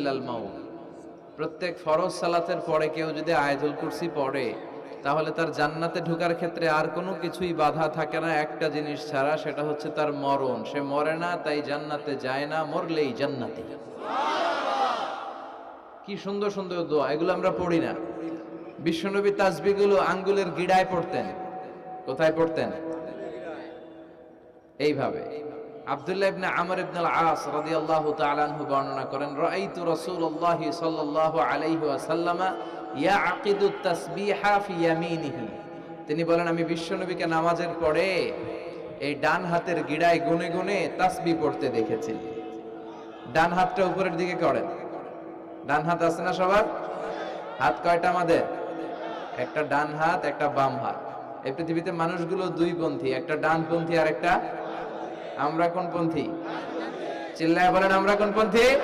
ইল্লাল মাউত। প্রত্যেক ফরজ সালাতের পরে কেউ যদি আয়াতুল কুরসি পড়ে তাহলে তার জান্নাতে ঢোকার ক্ষেত্রে আর কোনো কিছুই বাধা থাকে না, একটা জিনিস ছাড়া, সেটা হচ্ছে তার মরণ। সে মরে না, তাই জান্নাতে যায় না, মরলেই জান্নাতে। কি সুন্দর সুন্দর দোয়া, এগুলো আমরা পড়ি না। বিশ্বনবী তাসবিহগুলো আঙ্গুলের গিড়ায় পড়তেন। কোথায় পড়তেন? এইভাবে। আব্দুল্লাহ ইবনে আমর ইবনে আল-আস রাদিয়াল্লাহু তাআলা আনহু বর্ণনা করেন, রাআইতু রাসূলুল্লাহি সাল্লাল্লাহু আলাইহি ওয়াসাল্লাম ইয়াকিদু তাসবিহা ফি ইয়ামিনিহি। তিনি বলেন, আমি বিশ্বনবীকে নামাজের পরে এই ডান হাতের গিড়ায় গুনে গুনে তাসবিহ পড়তে দেখেছি। ডান হাতটা উপরের দিকে করেন। ডান হাত আছে না সবার? হাত কয়টা আমাদের? একটা ডান হাত, একটা বাম হাত। এই পৃথিবীতে মানুষগুলো দুই পন্থী, একটা ডানপন্থী আর একটা, আমরা কোন পন্থী? চিল্লায় বলেন, আমরা কোন পন্থী?